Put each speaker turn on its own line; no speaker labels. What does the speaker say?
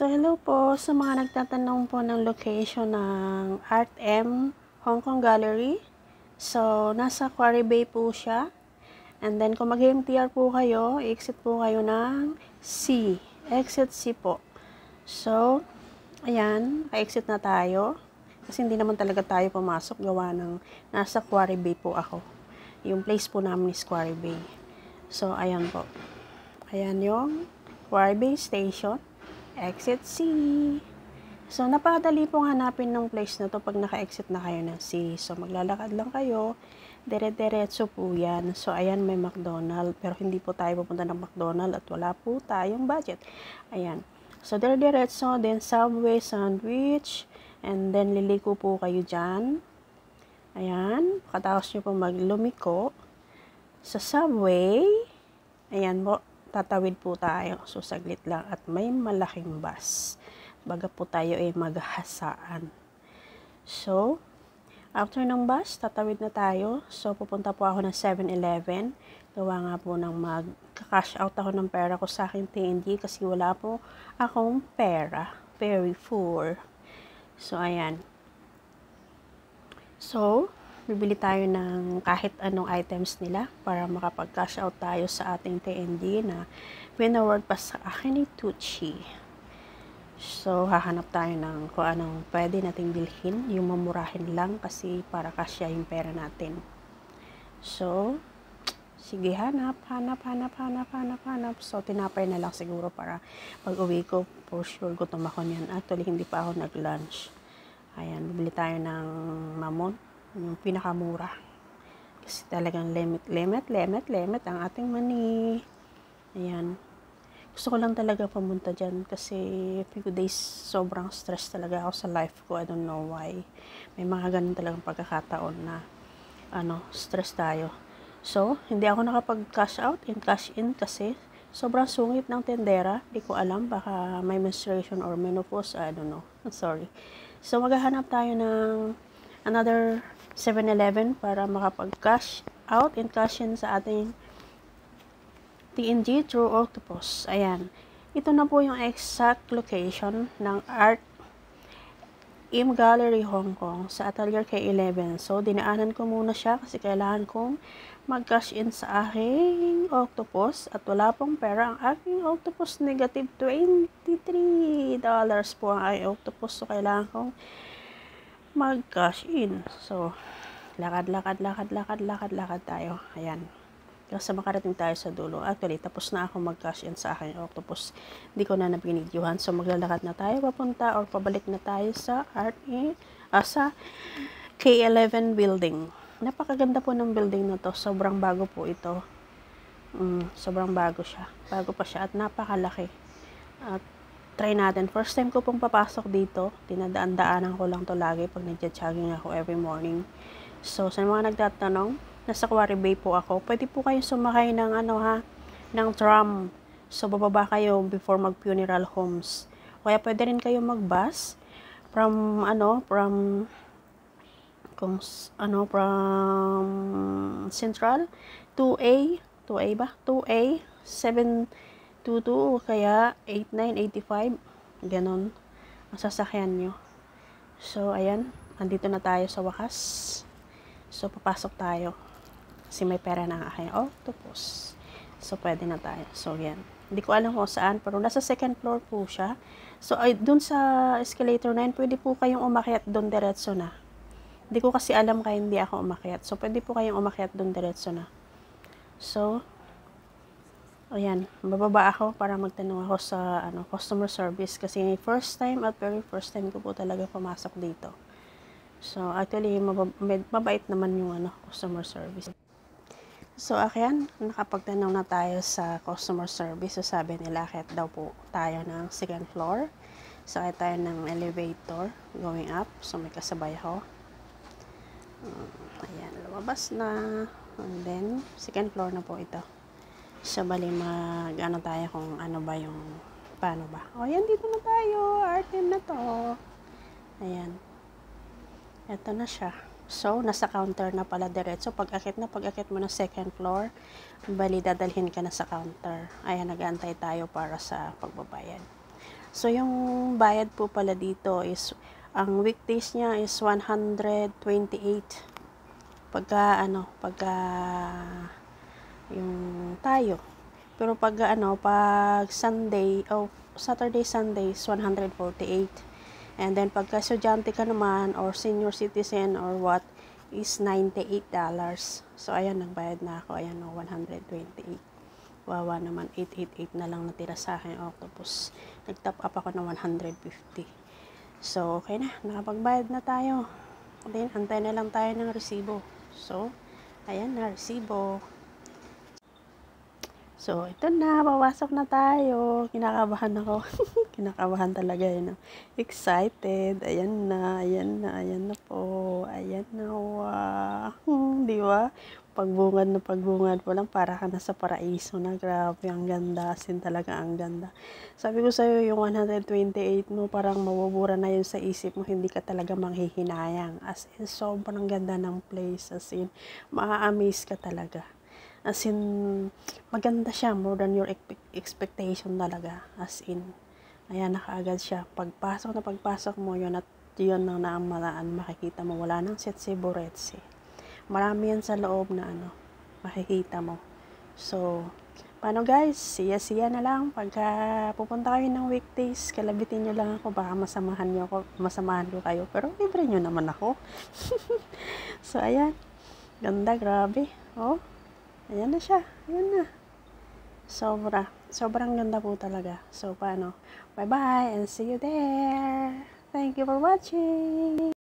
So, hello po sa mga nagtatanong po ng location ng Art M Hong Kong Gallery. So, nasa Quarry Bay po siya. And then, kung mag-MTR po kayo, exit po kayo ng C. Exit C po. So, ayan, exit na tayo. Kasi hindi naman talaga tayo pumasok. Gawa ng nasa Quarry Bay po ako. Yung place po namin is Quarry Bay. So, ayan po. Ayan yung Quarry Bay Station. Exit C. So, napakadali pong hanapin ng place na to pag naka-exit na kayo ng C. So, maglalakad lang kayo. Dire-diretso po yan. So, ayan may McDonald's. Pero hindi po tayo pupunta ng McDonald's at wala po tayong budget. Ayan. So, dire-diretso. Then, Subway, sandwich. And then, liliko po kayo dyan. Ayan. Pagkatapos nyo po maglumiko sa Subway. Ayan po. Tatawid po tayo. So, saglit lang. At may malaking bus. Baga po tayo ay maghahasaan. So, after ng bus, tatawid na tayo. So, pupunta po ako ng 7-Eleven. Gawa nga po ng mag-cash out ako ng pera ko sa aking TNG kasi wala po akong pera. Very poor. So, ayan. So, bibili tayo ng kahit anong items nila para makapag-cash out tayo sa ating TNG na pinaward pa sa akin ni Tucci. So, hahanap tayo ng kung anong pwede nating bilhin. Yung mamurahin lang kasi para kasya yung pera natin. So, sige, hanap. So, tinapay na lang siguro para pag uwi ko, for sure gutom ako niyan. Actually, hindi pa ako nag-lunch. Ayan, bibili tayo ng mamon. Yung pinakamura. Kasi talagang limit ang ating money. Ayan. Gusto ko lang talaga pumunta dyan kasi few days sobrang stress talaga ako sa life ko. I don't know why. May mga ganun talagang pagkakataon na stress tayo. So, hindi ako nakapag-cash out and cash in kasi sobrang sungit ng tendera. Di ko alam. Baka may menstruation or menopause. I don't know. I'm sorry. So, maghahanap tayo ng another 7-Eleven para makapag-cash out and cash in sa ating TNG through Octopus. Ayan. Ito na po yung exact location ng Art M Gallery Hong Kong sa Atelier K11. So, dinaanan ko muna siya kasi kailangan kong mag-cash in sa aking Octopus at wala pong pera ang aking Octopus. Negative $23 po ang aking Octopus. So, kailangan kong mag-cash in. So, lakad tayo. Ayan. Kasi makarating tayo sa dulo. Actually, tapos na ako mag-cash in sa aking Octopus. Hindi ko na nabinidyohan. So, maglalakad na tayo papunta or pabalik na tayo sa sa K11 building. Napakaganda po ng building na to. Sobrang bago po ito. Sobrang bago siya. Bago pa siya at napakalaki. At try natin. First time ko pong papasok dito. Dinadaan-daanan ko lang to lagi pag nagja-jogging ako every morning. So, sa mga nagtatanong, nasa Quarry Bay po ako. Pwede po kayo sumakay ng ng tram. So, bababa kayo before mag-funeral homes. Kaya pwede rin kayo mag-bus from Central 2A 722 kaya 8985 ganon ang sasakyan nyo. So, ayan. Andito na tayo sa wakas. So, papasok tayo. Kasi may pera na ang aking Octopus. So, pwede na tayo. So, yan. Hindi ko alam kung saan, pero nasa second floor po siya. So, dun sa escalator na yun, pwede po kayong umakyat dun diretso na. Hindi ko kasi alam kaya hindi ako umakyat. So, pwede po kayong umakyat dun diretso na. So, ayan. Bababa ako para magtanong ako sa customer service. Kasi first time ko po talaga pumasok dito. So, actually, mabait naman yung customer service. So, ayan, nakapagtanong na tayo sa customer service. So, sabi nila, akit daw po tayo ng second floor. Sakay tayo ng elevator going up. So, may kasabay ako. Ayan, lumabas na. And then, second floor na po ito. So, bali tayo kung paano ba. O, ayan, dito na tayo. Artem na to. Ayan. Ito na siya. So, nasa counter na pala diretso. Pag-akit mo na second floor, bali dadalhin ka na sa counter. Ayan, nag-aantay tayo para sa pagbabayad. So, yung bayad po pala dito is, ang weekdays niya is 128. Pagka yung tayo. Pero pag Sunday, Saturday, Sunday is 148. And then pagka estudyante ka naman, or senior citizen, or what, is $98. So, ayan, nagbayad na ako. Ayan, 128. Wawa naman, 888 na lang natira sa akin. Tapos, nag-top up ako ng 150. So, okay na. Nakapagbayad na tayo. Then, antay na lang tayo ng resibo. So, ayan na, resibo. So, ito na. Papasok na tayo. Kinakabahan ako. Kinakabahan talaga yun. Excited. Ayan na, ayan na, ayan na po. Ayan na, wow. Di ba? Pagbungad po lang, para ka nasa paraiso na. Grabe, ang ganda. Asin talaga, ang ganda. Sabi ko sa'yo, yung 128 mo, parang mabubura na yun sa isip mo. Hindi ka talaga manghihinayang. As in, sobrang ganda ng place. As in, maa-amaze ka talaga. As in, maganda siya. More than your expectation talaga. As in, ayan na kaagad siya. Pagpasok mo, yun at yun na naamalaan. Makikita mo, wala nang setse boretse. Marami yan sa loob na makikita mo. So, paano guys? Siya na lang. Pagka pupunta kayo ng weekdays, kalabitin nyo lang ako. Baka masamahan ko kayo. Pero libre nyo naman ako. So, ayan. Ganda, grabe. Oh, ayan na siya. Ayan na. Sobrang ganda po talaga. So, paano? Bye-bye and see you there. Thank you for watching.